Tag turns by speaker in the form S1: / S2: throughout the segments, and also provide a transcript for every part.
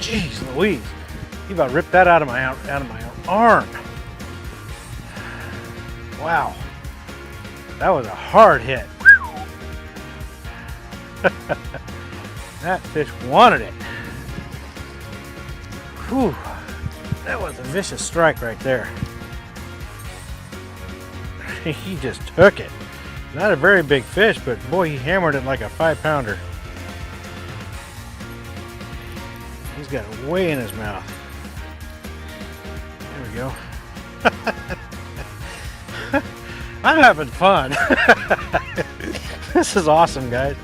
S1: Jeez Louise, you about ripped that out of my arm. Wow, that was a hard hit. That fish wanted it. Whew, that was a vicious strike right there. He just took it. Not a very big fish, but boy, he hammered it like a 5-pounder. He's got it way in his mouth. There we go. I'm having fun. This is awesome, guys.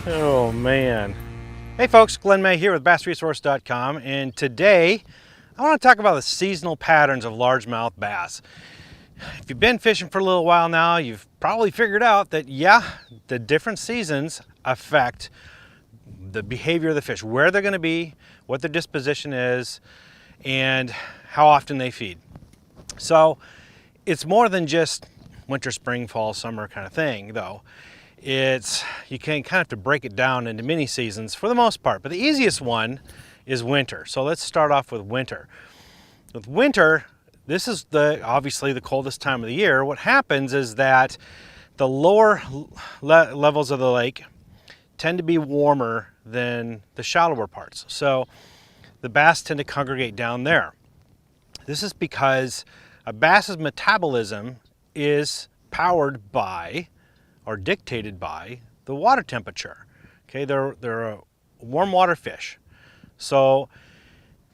S1: Oh man. Hey folks, Glenn May here with BassResource.com, and today I want to talk about the seasonal patterns of largemouth bass. If you've been fishing for a little while now, you've probably figured out that the different seasons affect the behavior of the fish, where they're going to be, what their disposition is, and how often they feed. So it's more than just winter, spring, fall, summer kind of thing, though. You can kind of have to break it down into mini seasons for the most part, but the easiest one is winter. So let's start off with winter. With winter, this is obviously the coldest time of the year. What happens is that the lower levels of the lake tend to be warmer than the shallower parts. So the bass tend to congregate down there. This is because a bass's metabolism is powered by or dictated by the water temperature. Okay, they're a warm water fish. So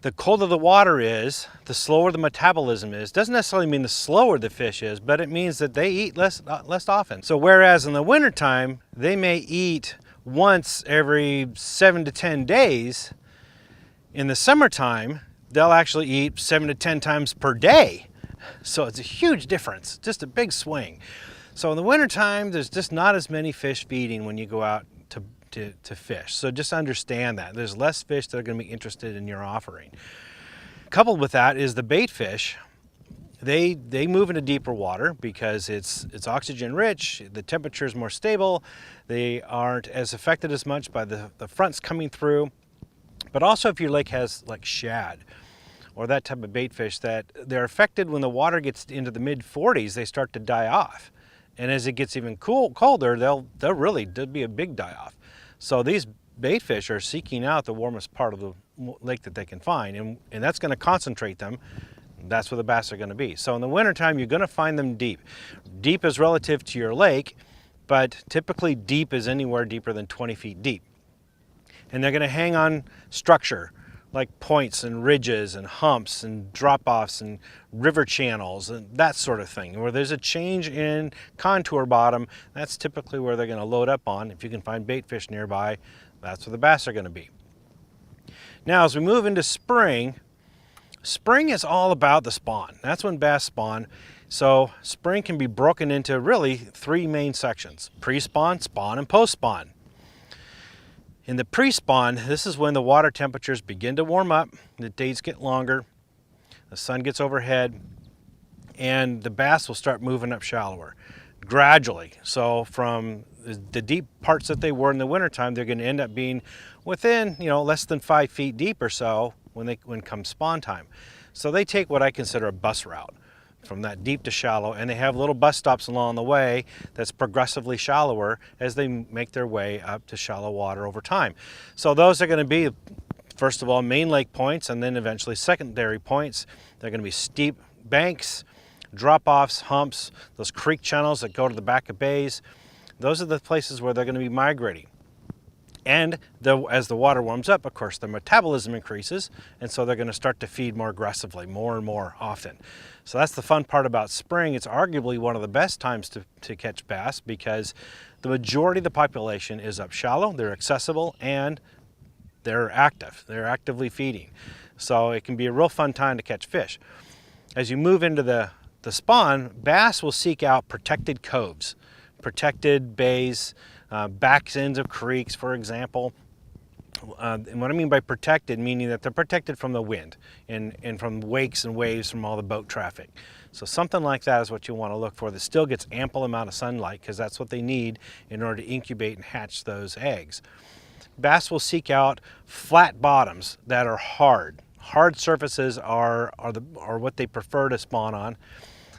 S1: the colder the water is, the slower the metabolism is. Doesn't necessarily mean the slower the fish is, but it means that they eat less often. So whereas in the wintertime, they may eat once every 7 to 10 days, in the summertime, they'll actually eat 7 to 10 times per day. So it's a huge difference, just a big swing. So in the wintertime, there's just not as many fish feeding when you go out to fish. So just understand that. There's less fish that are going to be interested in your offering. Coupled with that is the bait fish. They move into deeper water because it's oxygen rich, the temperature is more stable, they aren't as affected as much by the fronts coming through. But also if your lake has like shad or that type of bait fish, that they're affected when the water gets into the mid-40s, they start to die off. And as it gets even colder, there'll be a big die-off. So these bait fish are seeking out the warmest part of the lake that they can find, and that's going to concentrate them. That's where the bass are going to be. So in the wintertime, you're going to find them deep. Deep is relative to your lake, but typically deep is anywhere deeper than 20 feet deep. And they're going to hang on structure, like points and ridges and humps and drop-offs and river channels and that sort of thing. Where there's a change in contour bottom, that's typically where they're going to load up on. If you can find bait fish nearby, that's where the bass are going to be. Now as we move into spring, spring is all about the spawn. That's when bass spawn. So spring can be broken into really 3 main sections: pre-spawn, spawn, and post-spawn. In the pre-spawn, this is when the water temperatures begin to warm up, the days get longer, the sun gets overhead, and the bass will start moving up shallower gradually. So from the deep parts that they were in the wintertime, they're going to end up being within, less than 5 feet deep or so when comes spawn time. So they take what I consider a bus route from that deep to shallow, and they have little bus stops along the way that's progressively shallower as they make their way up to shallow water over time. So those are going to be, first of all, main lake points, and then eventually secondary points. They're going to be steep banks, drop-offs, humps, those creek channels that go to the back of bays. Those are the places where they're going to be migrating. And as the water warms up, of course, their metabolism increases, and so they're going to start to feed more aggressively, more and more often. So that's the fun part about spring. It's arguably one of the best times to catch bass because the majority of the population is up shallow, they're accessible, and they're active. They're actively feeding. So it can be a real fun time to catch fish. As you move into the spawn, bass will seek out protected coves, protected bays, back ends of creeks, for example. And what I mean by protected, meaning that they're protected from the wind and from wakes and waves from all the boat traffic. So something like that is what you want to look for that still gets ample amount of sunlight, because that's what they need in order to incubate and hatch those eggs. bass will seek out flat bottoms that are hard. Hard surfaces are what they prefer to spawn on.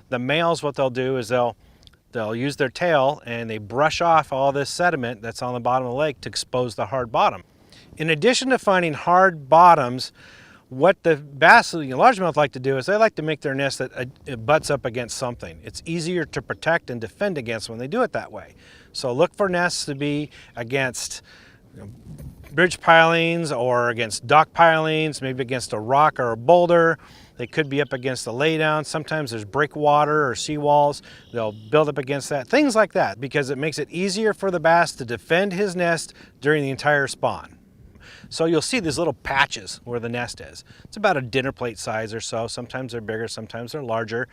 S1: The males, what they'll do is they'll use their tail and they brush off all this sediment that's on the bottom of the lake to expose the hard bottom. In addition to finding hard bottoms, what the bass, largemouth, like to do is they like to make their nest that it butts up against something. It's easier to protect and defend against when they do it that way. So look for nests to be against bridge pilings or against dock pilings, maybe against a rock or a boulder. They could be up against a laydown. Sometimes there's breakwater or seawalls. They'll build up against that. Things like that, because it makes it easier for the bass to defend his nest during the entire spawn. So you'll see these little patches where the nest is. It's about a dinner plate size or so. Sometimes they're bigger, sometimes they're larger.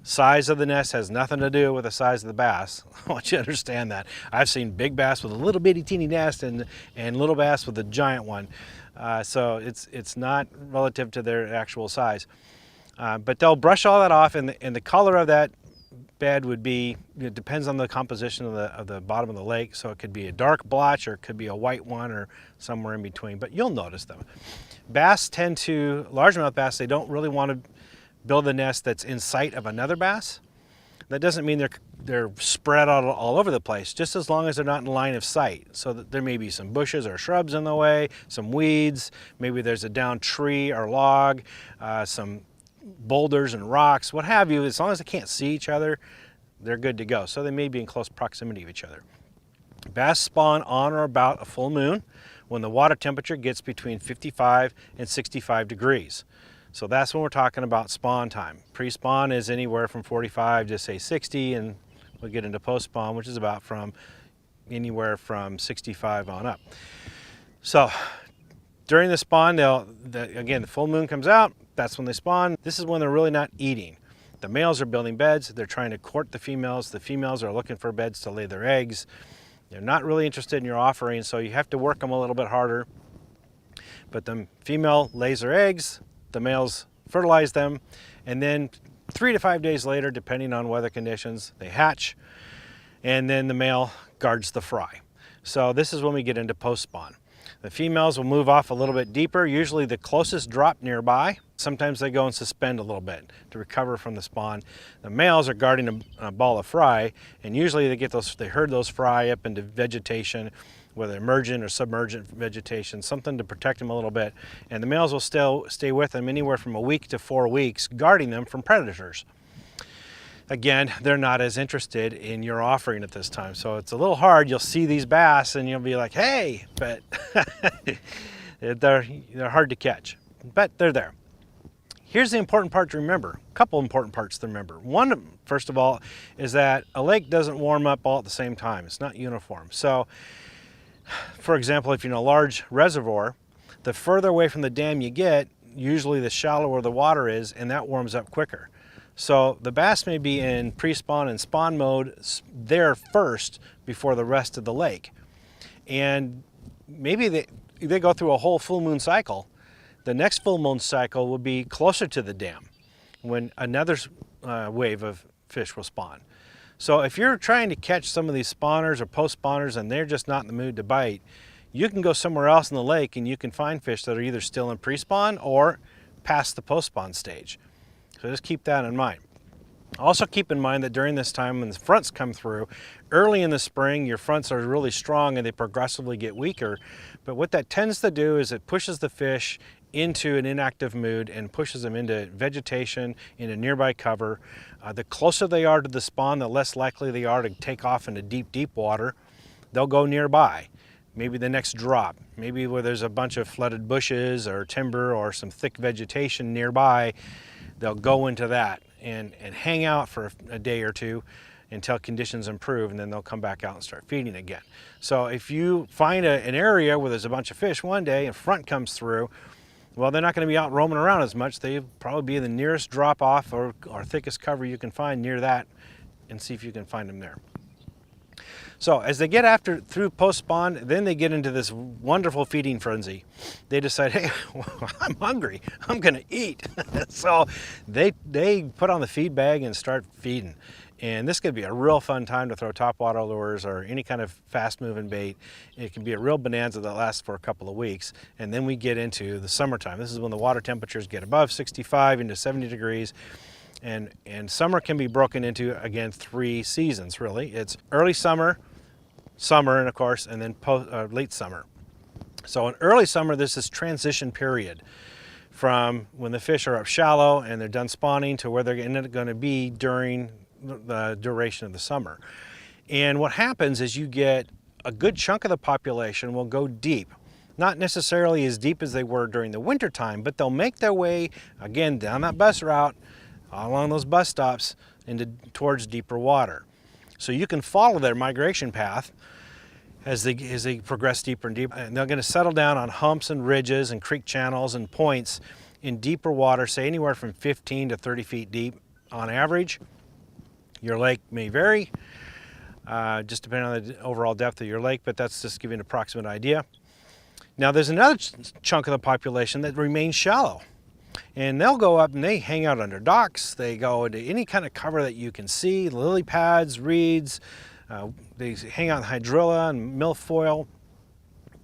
S1: Size of the nest has nothing to do with the size of the bass. I want you to understand that. I've seen big bass with a little bitty teeny nest and little bass with a giant one. So it's not relative to their actual size. But they'll brush all that off, and the color of that bed would be, it depends on the composition of the bottom of the lake. So it could be a dark blotch or it could be a white one or somewhere in between, but you'll notice them. Bass tend to, largemouth bass, they don't really want to build a nest that's in sight of another bass. That doesn't mean they're spread out all over the place, just as long as they're not in line of sight. So that there may be some bushes or shrubs in the way, some weeds, maybe there's a downed tree or log, some boulders and rocks, what have you. As long as they can't see each other, they're good to go. So they may be in close proximity of each other. Bass spawn on or about a full moon when the water temperature gets between 55 and 65 degrees. So that's when we're talking about spawn time. Pre-spawn is anywhere from 45 to say 60, and we'll get into post-spawn, which is about from anywhere from 65 on up. So during the spawn, again, the full moon comes out, that's when they spawn. This is when they're really not eating. The males are building beds, they're trying to court the females are looking for beds to lay their eggs. They're not really interested in your offering, so you have to work them a little bit harder. But the female lays their eggs, the males fertilize them, and then 3 to 5 days later, depending on weather conditions, they hatch, and then the male guards the fry. So this is when we get into post-spawn. The females will move off a little bit deeper, usually the closest drop nearby. Sometimes they go and suspend a little bit to recover from the spawn. The males are guarding a ball of fry, and usually they herd those fry up into vegetation, whether emergent or submergent vegetation, something to protect them a little bit. And the males will still stay with them anywhere from a week to 4 weeks, guarding them from predators. Again, they're not as interested in your offering at this time. So it's a little hard. You'll see these bass and you'll be like, hey, but they're hard to catch, but they're there. Here's the important part to remember, a couple important parts to remember. One, first of all, is that a lake doesn't warm up all at the same time. It's not uniform. So, for example, if you're in a large reservoir, the further away from the dam you get, usually the shallower the water is, and that warms up quicker. So the bass may be in pre-spawn and spawn mode there first before the rest of the lake. And maybe they go through a whole full moon cycle. The next full moon cycle will be closer to the dam when another wave of fish will spawn. So if you're trying to catch some of these spawners or post-spawners and they're just not in the mood to bite, you can go somewhere else in the lake and you can find fish that are either still in pre-spawn or past the post-spawn stage. So just keep that in mind. Also keep in mind that during this time when the fronts come through, early in the spring, your fronts are really strong and they progressively get weaker. But what that tends to do is it pushes the fish into an inactive mood and pushes them into vegetation, into nearby cover. The closer they are to the spawn, the less likely they are to take off into deep, deep water. They'll go nearby. Maybe the next drop, maybe where there's a bunch of flooded bushes or timber or some thick vegetation nearby, they'll go into that and hang out for a day or two until conditions improve, and then they'll come back out and start feeding again. So if you find an area where there's a bunch of fish one day and front comes through, well, they're not going to be out roaming around as much. They'll probably be the nearest drop off or thickest cover you can find near that, and see if you can find them there. So as they get through post-spawn, then they get into this wonderful feeding frenzy. They decide, hey, I'm hungry, I'm gonna eat. So they put on the feed bag and start feeding. And this could be a real fun time to throw topwater lures or any kind of fast moving bait. It can be a real bonanza that lasts for a couple of weeks. And then we get into the summertime. This is when the water temperatures get above 65 into 70 degrees. And summer can be broken into, again, 3 seasons really. It's early summer, summer, and of course, and then late summer. So in early summer, this is transition period from when the fish are up shallow and they're done spawning to where they're going to be during the duration of the summer. And what happens is you get a good chunk of the population will go deep. Not necessarily as deep as they were during the winter time, but they'll make their way, again, down that bus route, along those bus stops, towards deeper water. So you can follow their migration path as they progress deeper and deeper. And they're going to settle down on humps and ridges and creek channels and points in deeper water, say anywhere from 15 to 30 feet deep on average. Your lake may vary, just depending on the overall depth of your lake, but that's just giving an approximate idea. Now there's another chunk of the population that remains shallow. And they'll go up and they hang out under docks. They go into any kind of cover that you can see, lily pads, reeds. They hang out in hydrilla and milfoil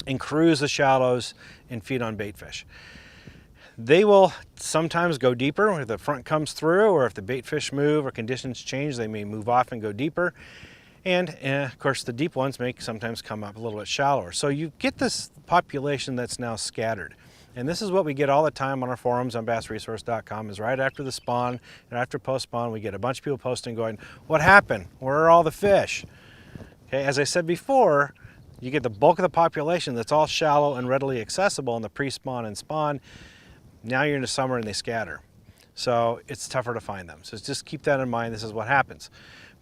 S1: and cruise the shallows and feed on bait fish. They will sometimes go deeper if the front comes through, or if the bait fish move or conditions change, they may move off and go deeper. And of course, the deep ones may sometimes come up a little bit shallower. So you get this population that's now scattered. And this is what we get all the time on our forums on bassresource.com, is right after the spawn and after post-spawn, we get a bunch of people posting going, what happened? Where are all the fish? Okay, as I said before, you get the bulk of the population that's all shallow and readily accessible in the pre-spawn and spawn. Now you're into summer and they scatter. So it's tougher to find them. So just keep that in mind. This is what happens.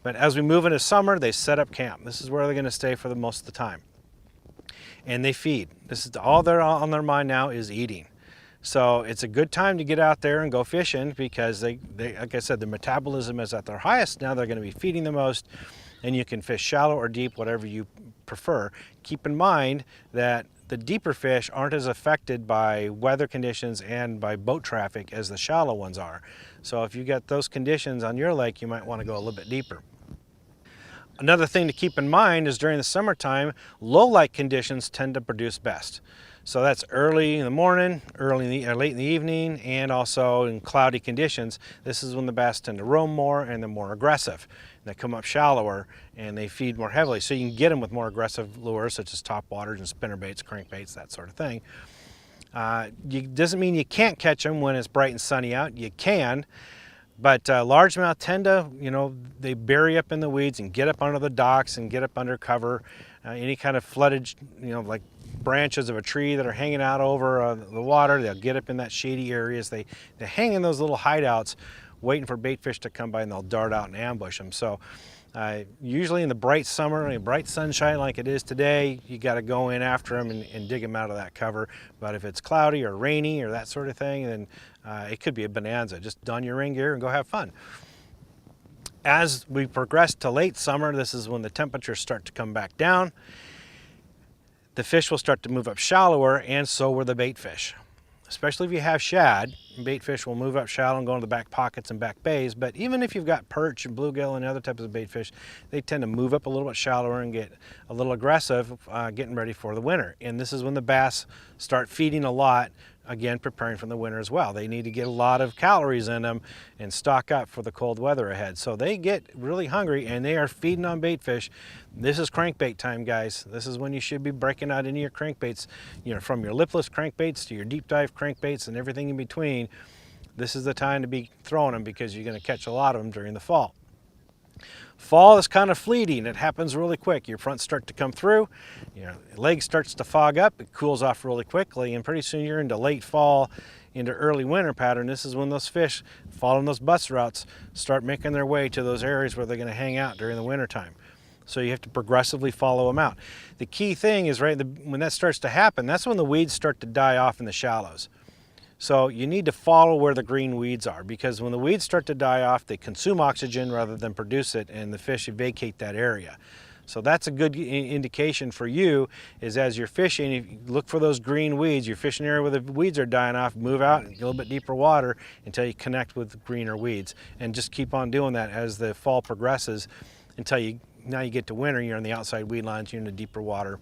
S1: But as we move into summer, they set up camp. This is where they're going to stay for the most of the time. And they feed. This is all they're on their mind now is eating. So it's a good time to get out there and go fishing, because they like I said, their metabolism is at their highest. Now they're going to be feeding the most, and you can fish shallow or deep, whatever you prefer. Keep in mind that the deeper fish aren't as affected by weather conditions and by boat traffic as the shallow ones are. So if you get those conditions on your lake, you might want to go a little bit deeper. Another thing to keep in mind is during the summertime, low light conditions tend to produce best. So that's early in the morning, late in the evening, and also in cloudy conditions. This is when the bass tend to roam more and they're more aggressive. They come up shallower and they feed more heavily. So you can get them with more aggressive lures such as topwaters and spinnerbaits, crankbaits, that sort of thing. Doesn't mean you can't catch them when it's bright and sunny out. You can. But largemouth tend to, they bury up in the weeds and get up under the docks and get up under cover. Any kind of flooded, like branches of a tree that are hanging out over the water, they'll get up in that shady areas. They hang in those little hideouts waiting for bait fish to come by, and they'll dart out and ambush them. So usually in the bright summer, bright sunshine like it is today, you got to go in after them and dig them out of that cover. But if it's cloudy or rainy or that sort of thing, then it could be a bonanza. Just don your rain gear and go have fun. As we progress to late summer, this is when the temperatures start to come back down. The fish will start to move up shallower, and so will the bait fish. Especially if you have shad, bait fish will move up shallow and go into the back pockets and back bays. But even if you've got perch and bluegill and other types of bait fish, they tend to move up a little bit shallower and get a little aggressive, getting ready for the winter. And this is when the bass start feeding a lot, again, preparing for the winter as well. They need to get a lot of calories in them and stock up for the cold weather ahead. So they get really hungry and they are feeding on bait fish. This is crankbait time, guys. This is when you should be breaking out any of your crankbaits, from your lipless crankbaits to your deep dive crankbaits and everything in between. This is the time to be throwing them, because you're going to catch a lot of them during the fall. Fall is kind of fleeting. It happens really quick. Your fronts start to come through, your leg starts to fog up, it cools off really quickly, and pretty soon you're into late fall, into early winter pattern. This is when those fish following those bus routes start making their way to those areas where they're going to hang out during the winter time. So you have to progressively follow them out. The key thing is, when that starts to happen, that's when the weeds start to die off in the shallows. So you need to follow where the green weeds are, because when the weeds start to die off, they consume oxygen rather than produce it, and the fish vacate that area. So that's a good indication for you, is as you're fishing, if you look for those green weeds. You're fishing an area where the weeds are dying off, move out and get a little bit deeper water until you connect with greener weeds. And just keep on doing that as the fall progresses until now you get to winter, you're on the outside weed lines, you're in the deeper water.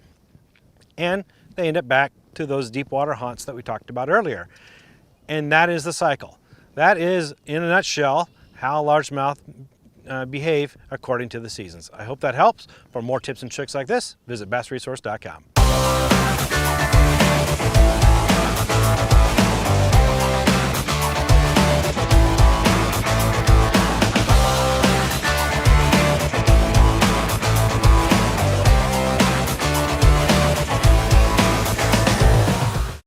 S1: And they end up back to those deep water haunts that we talked about earlier. And that is the cycle. That is, in a nutshell, how largemouth behave according to the seasons. I hope that helps. For more tips and tricks like this, visit bassresource.com.